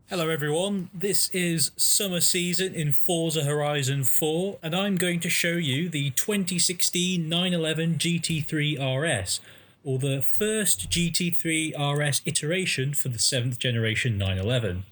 Hello everyone, this is summer season in Forza Horizon 4 and I'm going to show you the 2016 911 GT3 RS, or the first GT3 RS iteration for the 7th generation 911.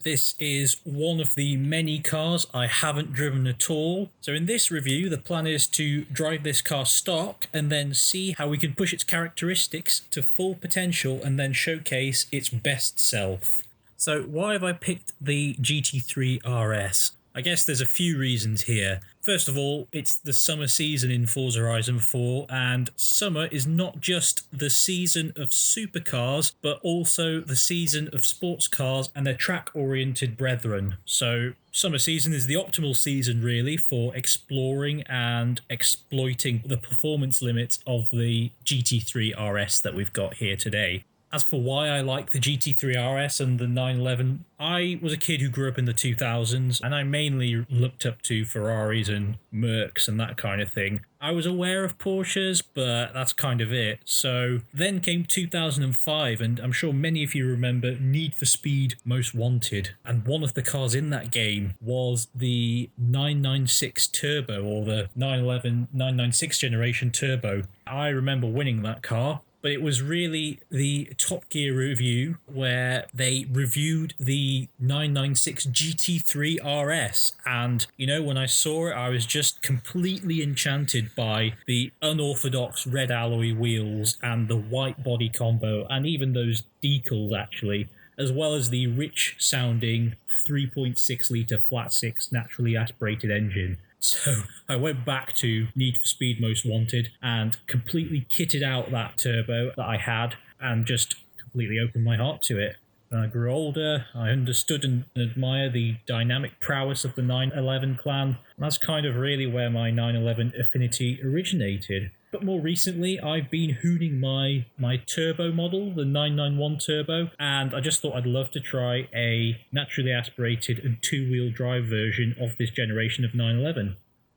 This is one of the many cars I haven't driven at all, so in this review the plan is to drive this car stock and then see how we can push its characteristics to full potential and then showcase its best self. So why have I picked the GT3 RS? I guess there's a few reasons here. First of all, it's the summer season in Forza Horizon 4, and summer is not just the season of supercars, but also the season of sports cars and their track-oriented brethren. So summer season is the optimal season really for exploring and exploiting the performance limits of the GT3 RS that we've got here today. As for why I like the GT3 RS and the 911, I was a kid who grew up in the 2000s and I mainly looked up to Ferraris and Mercs and that kind of thing. I was aware of Porsches, but that's kind of it. So then came 2005, and I'm sure many of you remember Need for Speed Most Wanted. And one of the cars in that game was the 996 Turbo, or the 911 996 generation Turbo. I remember winning that car. But it was really the Top Gear review where they reviewed the 996 GT3 RS. And, you know, when I saw it, I was just completely enchanted by the unorthodox red alloy wheels and the white body combo, and even those decals, actually, as well as the rich-sounding 3.6 litre flat-six naturally aspirated engine. So I went back to Need for Speed Most Wanted and completely kitted out that turbo that I had and just completely opened my heart to it. When I grew older, I understood and admired the dynamic prowess of the 911 clan. And that's kind of really where my 911 affinity originated. But more recently, I've been hooning my turbo model, the 991 Turbo, and I just thought I'd love to try a naturally aspirated and two-wheel drive version of this generation of 911.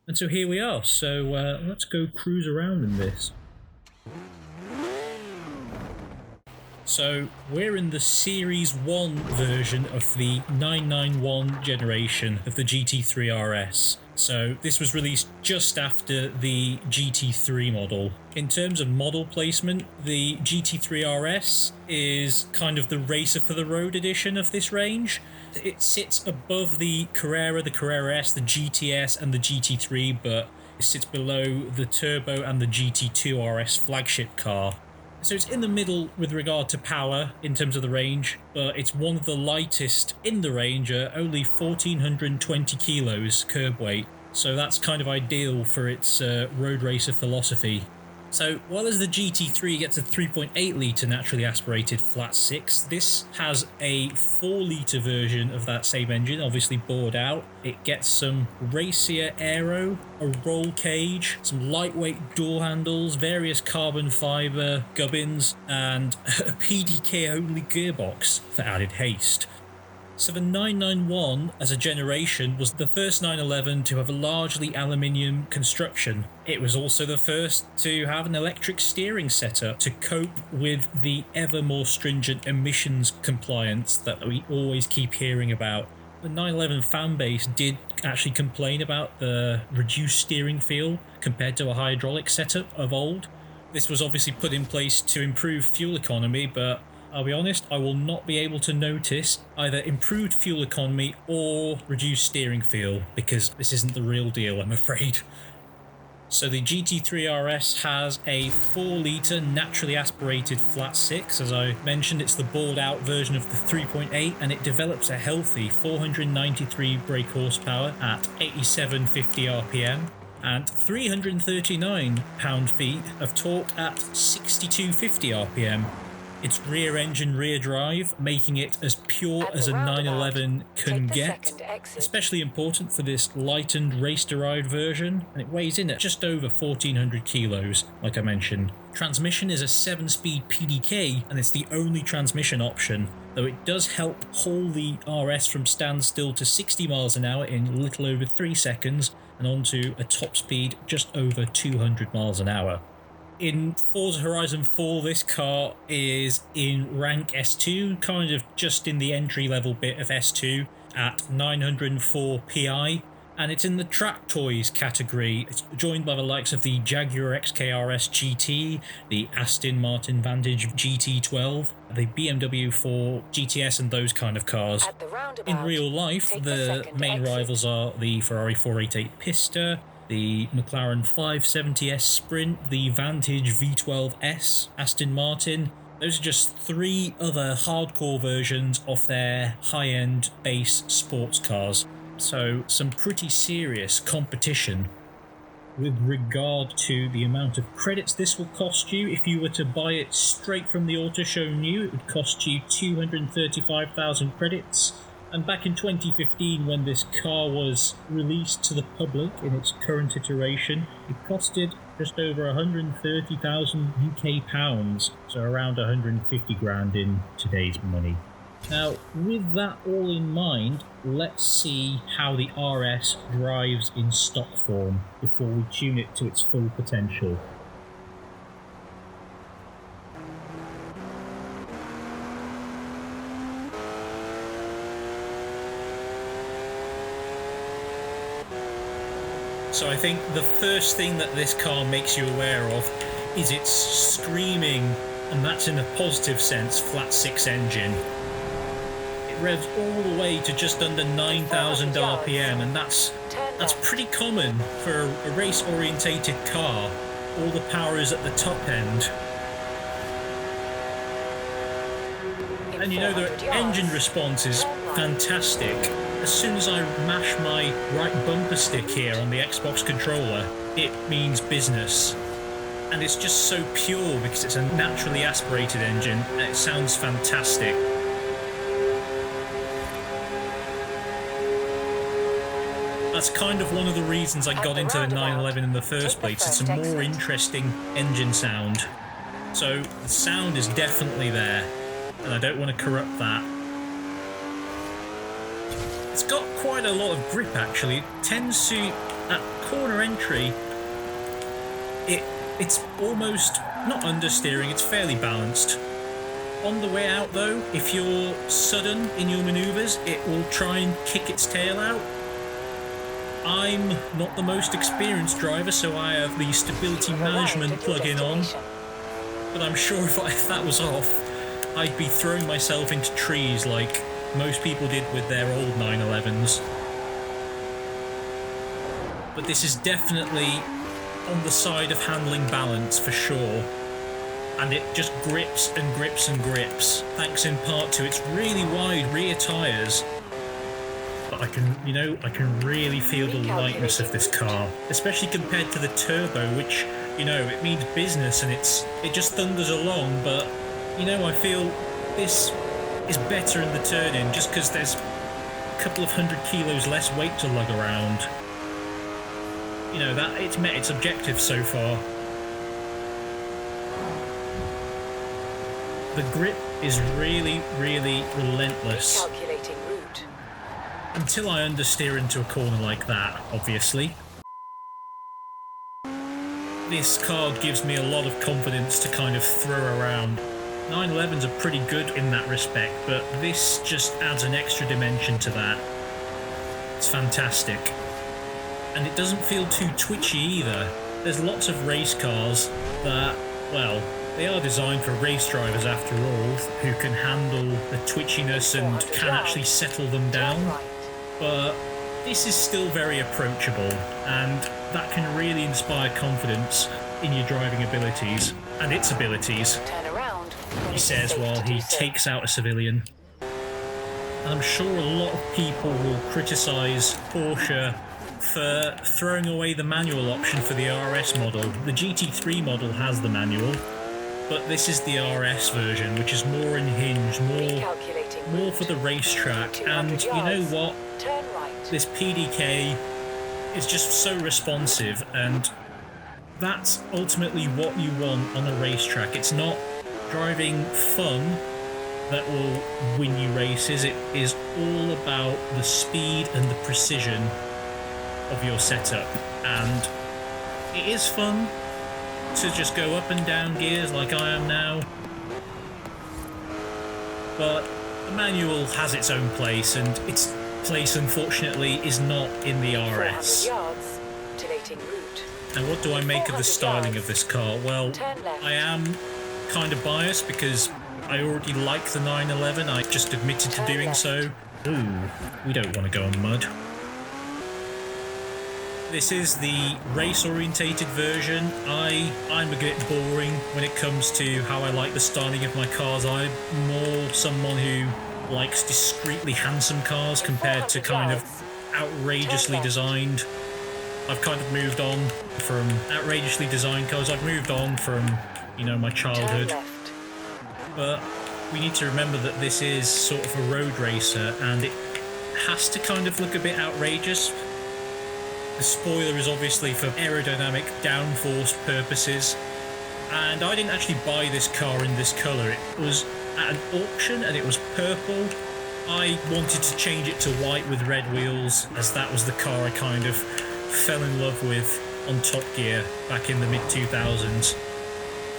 And so here we are, so let's go cruise around in this. So we're in the Series 1 version of the 991 generation of the GT3 RS. So this was released just after the GT3 model. In terms of model placement, the GT3 RS is kind of the racer for the road edition of this range. It sits above the Carrera S, the GTS and the GT3, but it sits below the Turbo and the GT2 RS flagship car. So it's in the middle with regard to power in terms of the range, but it's one of the lightest in the range, only 1,420 kilos curb weight. So that's kind of ideal for its road racer philosophy. So while as the GT3 gets a 3.8 litre naturally aspirated flat six, this has a 4 litre version of that same engine, obviously bored out. It gets some racier aero, a roll cage, some lightweight door handles, various carbon fibre gubbins, and a PDK only gearbox for added haste. So the 991 as a generation was the first 911 to have a largely aluminium construction. It was also the first to have an electric steering setup to cope with the ever more stringent emissions compliance that we always keep hearing about. The 911 fan base did actually complain about the reduced steering feel compared to a hydraulic setup of old. This was obviously put in place to improve fuel economy, but I'll be honest, I will not be able to notice either improved fuel economy or reduced steering feel, because this isn't the real deal, I'm afraid. So the GT3 RS has a 4 litre naturally aspirated flat six. As I mentioned, it's the bored out version of the 3.8, and it develops a healthy 493 brake horsepower at 8750 RPM. And 339 pound-feet of torque at 6250 RPM. It's rear engine, rear drive, making it as pure as a 911 can get. Especially important for this lightened race-derived version, and it weighs in at just over 1,400 kilos, like I mentioned. Transmission is a 7-speed PDK, and it's the only transmission option, though it does help haul the RS from standstill to 60 miles an hour in a little over 3 seconds, and onto a top speed just over 200 miles an hour. In Forza Horizon 4, this car is in rank S2, kind of just in the entry level bit of S2 at 904 PI, and it's in the track toys category. It's joined by the likes of the Jaguar XKRS GT, the Aston Martin Vantage GT12, the BMW 4 GTS and those kind of cars. In real life, the main rivals are the Ferrari 488 Pista, the McLaren 570S Sprint, the Vantage V12S, Aston Martin. Those are just 3 other hardcore versions of their high-end base sports cars. So some pretty serious competition. With regard to the amount of credits this will cost you, if you were to buy it straight from the auto show new, it would cost you 235,000 credits. And back in 2015, when this car was released to the public in its current iteration, it costed just over 130,000 UK pounds, so around 150 grand in today's money. Now, with that all in mind, let's see how the RS drives in stock form before we tune it to its full potential. So I think the first thing that this car makes you aware of is its screaming, and that's in a positive sense, flat 6 engine. It revs all the way to just under 9,000 RPM, and that's pretty common for a race-orientated car. All the power is at the top end. And you know, the engine response is fantastic. As soon as I mash my right bumper stick here on the Xbox controller, it means business. And it's just so pure because it's a naturally aspirated engine and it sounds fantastic. That's kind of one of the reasons I got into the 911 in the first place. It's a more interesting engine sound. So the sound is definitely there, and I don't want to corrupt that. It's got quite a lot of grip actually. It tends to, at corner entry, it's almost not understeering, it's fairly balanced. On the way out though, if you're sudden in your manoeuvres, it will try and kick its tail out. I'm not the most experienced driver, so I have the stability management plug-in on, but I'm sure if that was off, I'd be throwing myself into trees like most people did with their old 911s. But this is definitely on the side of handling balance for sure, and it just grips and grips and grips, thanks in part to its really wide rear tyres. But I can really feel the lightness of this car, especially compared to the turbo, which, it means business and it just thunders along, but, I feel this is better in the turn-in just because there's a couple of 100 kilos less weight to lug around. That it's met its objective so far. The grip is really, really relentless. Until I understeer into a corner like that, obviously. This car gives me a lot of confidence to kind of throw around. 911s are pretty good in that respect, but this just adds an extra dimension to that. It's fantastic. And it doesn't feel too twitchy either. There's lots of race cars that, well, they are designed for race drivers after all, who can handle the twitchiness and can actually settle them down. But this is still very approachable, and that can really inspire confidence in your driving abilities, and its abilities, he says while he takes out a civilian. And I'm sure a lot of people will criticise Porsche for throwing away the manual option for the RS model. The GT3 model has the manual, but this is the RS version, which is more unhinged, more for the racetrack. And you know what? This PDK is just so responsive, and that's ultimately what you want on a racetrack. It's not driving fun that will win you races. It is all about the speed and the precision of your setup, and it is fun, to just go up and down gears like I am now. But the manual has its own place, and its place, unfortunately, is not in the RS. Now, what do I make of the styling of this car? Well, I am kind of biased because I already like the 911. I just admitted to doing so. Ooh, we don't want to go on mud. This is the race-orientated version. I'm a bit boring when it comes to how I like the styling of my cars. I'm more someone who likes discreetly handsome cars compared to kind of outrageously designed. I've kind of moved on from outrageously designed cars. I've moved on from, you know, my childhood. But we need to remember that this is sort of a road racer, and it has to kind of look a bit outrageous. The spoiler is obviously for aerodynamic downforce purposes, and I didn't actually buy this car in this colour. It was at an auction and it was purple. I wanted to change it to white with red wheels, as that was the car I kind of fell in love with on Top Gear back in the mid-2000s.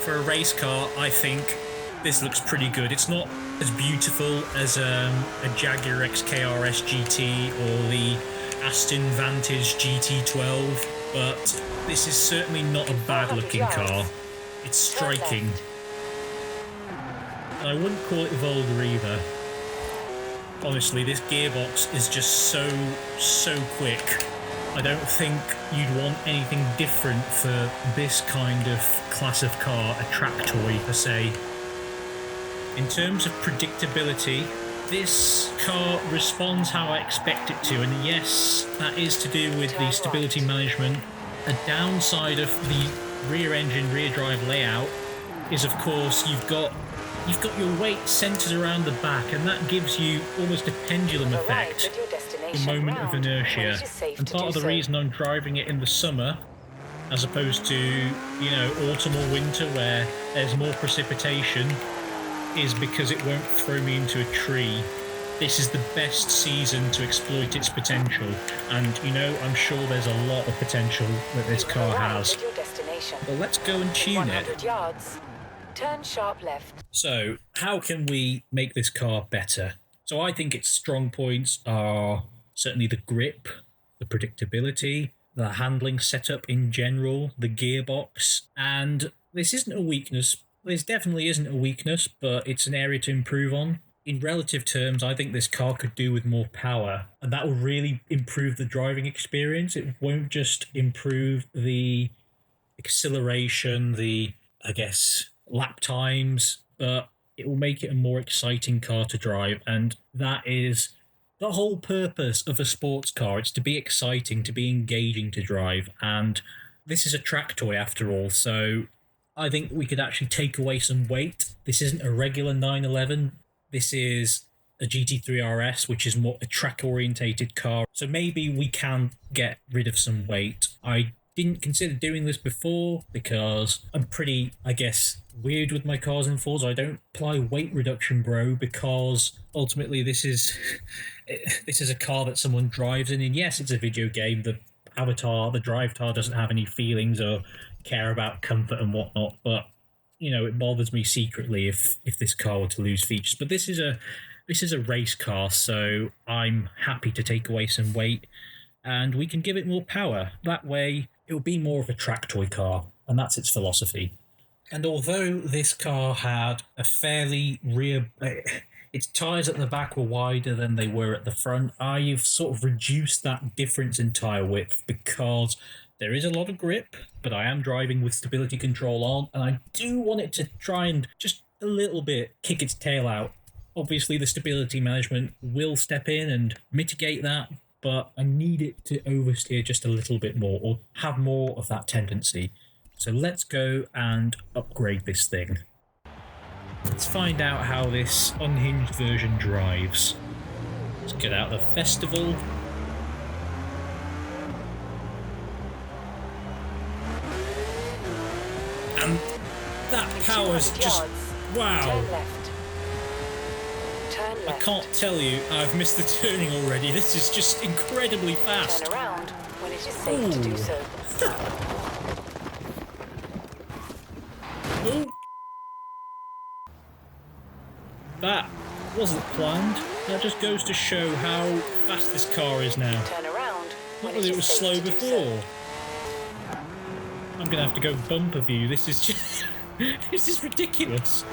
For a race car, I think this looks pretty good. It's not as beautiful as a Jaguar XKRS GT or the Aston Vantage GT12, but this is certainly not a bad looking car. It's striking. And I wouldn't call it vulgar either. Honestly, this gearbox is just so quick. I don't think you'd want anything different for this kind of class of car, a track toy per se. In terms of predictability, this car responds how I expect it to, and yes, that is to do with the stability management. A downside of the rear engine, rear drive layout is, of course, you've got your weight centered around the back, and that gives you almost a pendulum effect, a moment of inertia. And part of the reason I'm driving it in the summer, as opposed to, you know, autumn or winter where there's more precipitation, is because it won't throw me into a tree. This is the best season to exploit its potential, and, you know, I'm sure there's a lot of potential that this car has. Well, let's go and tune it. Turn sharp left. So, how can we make this car better? So I think its strong points are certainly the grip, the predictability, the handling setup in general, the gearbox, and this isn't a weakness. This definitely isn't a weakness, but it's an area to improve on. In relative terms, I think this car could do with more power, and that will really improve the driving experience. It won't just improve the acceleration, the, I guess, lap times, but it will make it a more exciting car to drive, and that is the whole purpose of a sports car. It's to be exciting, to be engaging to drive, and this is a track toy after all, so I think we could actually take away some weight. This isn't a regular 911. This is a GT3 RS, which is more a track-orientated car. So maybe we can get rid of some weight. I didn't consider doing this before because I'm pretty, I guess, weird with my cars in Forza. I don't apply weight reduction, bro, because ultimately this is a car that someone drives in. And yes, it's a video game. The avatar, the drive tar doesn't have any feelings or care about comfort and whatnot, but you know, it bothers me secretly if this car were to lose features. But this is a race car, so I'm happy to take away some weight and we can give it more power. That way it will be more of a track toy car, and that's its philosophy. And although this car had a fairly its tyres at the back were wider than they were at the front, I've sort of reduced that difference in tyre width because there is a lot of grip, but I am driving with stability control on, and I do want it to try and just a little bit kick its tail out. Obviously, the stability management will step in and mitigate that, but I need it to oversteer just a little bit more, or have more of that tendency. So let's go and upgrade this thing. Let's find out how this unhinged version drives. Let's get out the festival. And that power's just, wow. I can't tell you, I've missed the turning already. This is just incredibly fast. Turn around when it is safe to do so. Oh! That wasn't planned. That just goes to show how fast this car is now. Turn around. Not that it was slow before. I'm gonna have to go bumper view. This is just... this is ridiculous.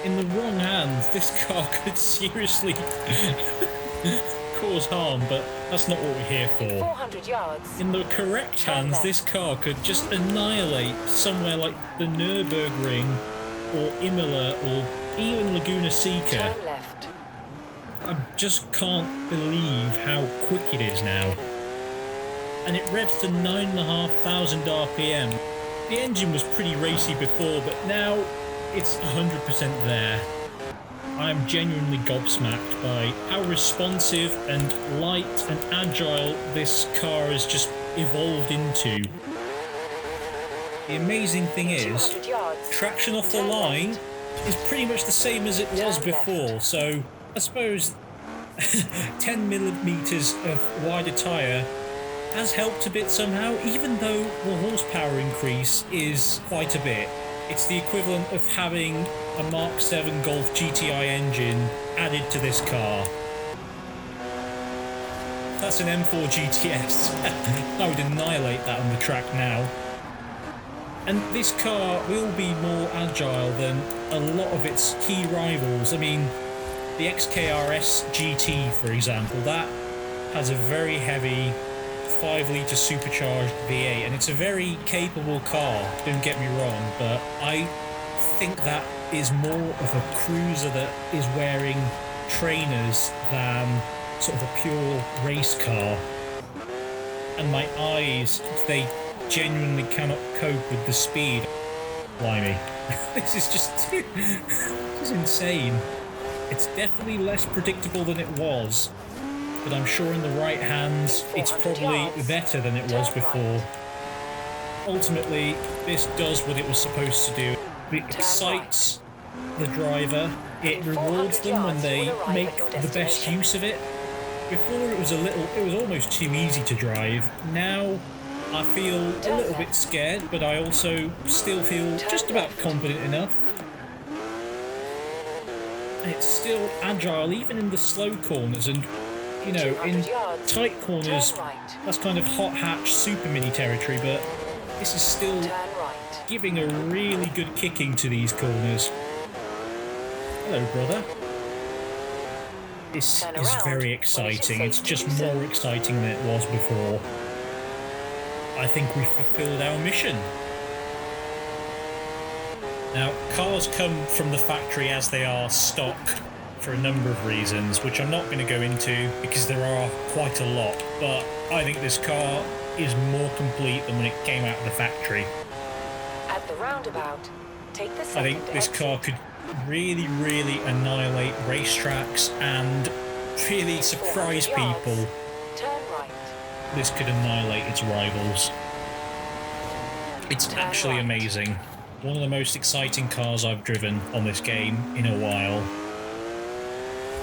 In the wrong hands, this car could seriously cause harm, but that's not what we're here for. 400 yards. In the correct hands, this car could just annihilate somewhere like the Nürburgring or Imola or even Laguna Seca. Turn left. I just can't believe how quick it is now. And it revs to 9,500 RPM. The engine was pretty racy before, but now it's 100% there. I am genuinely gobsmacked by how responsive and light and agile this car has just evolved into. The amazing thing is, traction off the line is pretty much the same as it was before, so I suppose 10mm of wider tyre has helped a bit somehow, even though the horsepower increase is quite a bit. It's the equivalent of having a Mark 7 Golf GTI engine added to this car. That's an M4 GTS. I would annihilate that on the track now. And this car will be more agile than a lot of its key rivals. I mean, the XKRS GT, for example, that has a very heavy 5-litre supercharged V8, and it's a very capable car, don't get me wrong, but I think that is more of a cruiser that is wearing trainers than sort of a pure race car. And my eyes, they genuinely cannot cope with the speed. Blimey. This is just... this is insane. It's definitely less predictable than it was, but I'm sure in the right hands it's probably better than it was before. Ultimately, this does what it was supposed to do. It excites the driver, it rewards them when they make the best use of it. Before it was almost too easy to drive. Now I feel a little bit scared, but I also still feel just about confident enough. And it's still agile even in the slow corners, and you know, in tight corners, that's kind of hot hatch super mini territory, but this is still giving a really good kicking to these corners. Hello, brother. This is very exciting. It's just more exciting than it was before. I think we've fulfilled our mission. Now, cars come from the factory as they are stock for a number of reasons, which I'm not going to go into because there are quite a lot, but I think this car is more complete than when it came out of the factory. At the roundabout, take the second I think this car could really, really annihilate racetracks and really surprise people. Turn right. This could annihilate its rivals. It's actually amazing. One of the most exciting cars I've driven on this game in a while.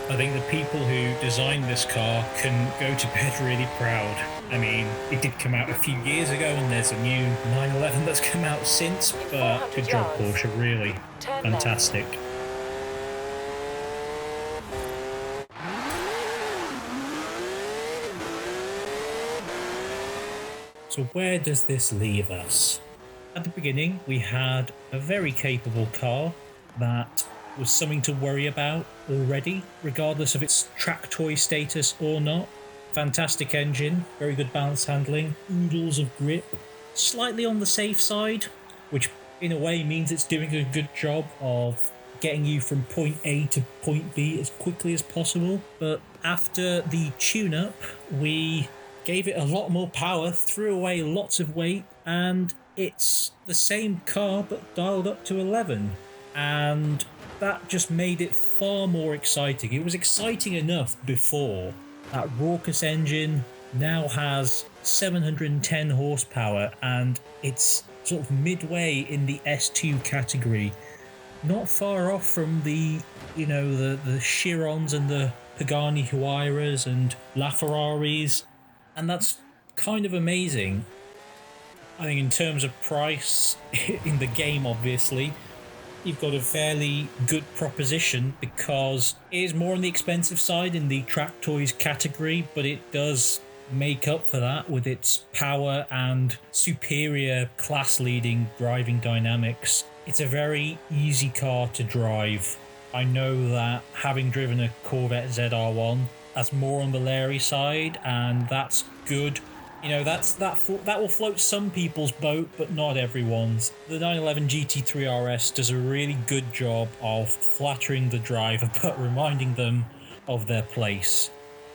I think the people who designed this car can go to bed really proud. I mean, it did come out a few years ago and there's a new 911 that's come out since, but good job Porsche, really fantastic. So where does this leave us? At the beginning, we had a very capable car that was something to worry about already, regardless of its track toy status or not. Fantastic engine, very good balance handling, oodles of grip, slightly on the safe side, which in a way means it's doing a good job of getting you from point A to point B as quickly as possible. But after the tune-up, we gave it a lot more power, threw away lots of weight, and it's the same car but dialed up to 11. And that just made it far more exciting. It was exciting enough before. That raucous engine now has 710 horsepower and it's sort of midway in the S2 category. Not far off from the, you know, the Chirons and the Pagani Huayras and LaFerraris. And that's kind of amazing. I think in terms of price, in the game obviously, you've got a fairly good proposition because it is more on the expensive side in the track toys category, but it does make up for that with its power and superior class-leading driving dynamics. It's a very easy car to drive. I know that having driven a Corvette ZR1, that's more on the Larry side, and that's good. You know, that will float some people's boat, but not everyone's. The 911 GT3 RS does a really good job of flattering the driver, but reminding them of their place.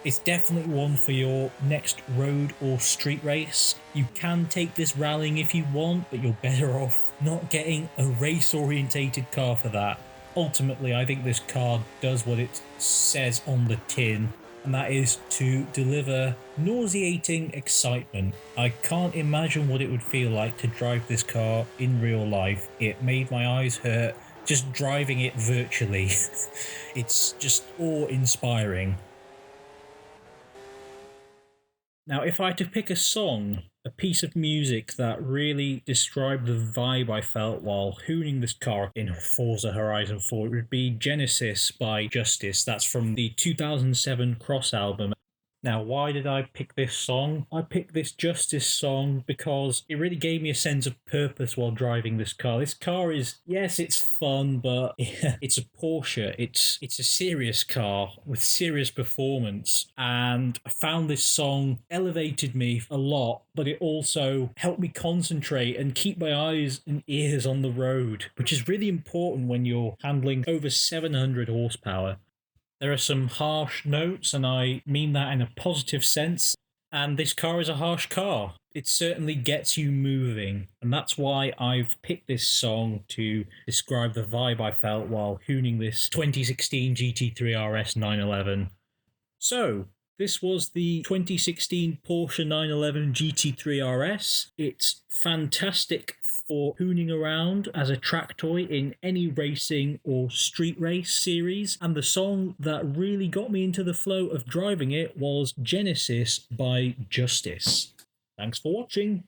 It's definitely one for your next road or street race. You can take this rallying if you want, but you're better off not getting a race-orientated car for that. Ultimately, I think this car does what it says on the tin, and that is to deliver nauseating excitement. I can't imagine what it would feel like to drive this car in real life. It made my eyes hurt just driving it virtually. It's just awe-inspiring. Now, if I had to pick a song, a piece of music that really described the vibe I felt while hooning this car in Forza Horizon 4, it would be Genesis by Justice. That's from the 2007 Cross album. Now, why did I pick this song? I picked this Justice song because it really gave me a sense of purpose while driving this car. This car is, yes, it's fun, but it's a Porsche. It's a serious car with serious performance. And I found this song elevated me a lot, but it also helped me concentrate and keep my eyes and ears on the road, which is really important when you're handling over 700 horsepower. There are some harsh notes, and I mean that in a positive sense, and this car is a harsh car. It certainly gets you moving, and that's why I've picked this song to describe the vibe I felt while hooning this 2016 GT3 RS 911. So, this was the 2016 Porsche 911 GT3 RS. It's fantastic for hooning around as a track toy in any racing or street race series. And the song that really got me into the flow of driving it was Genesis by Justice. Thanks for watching.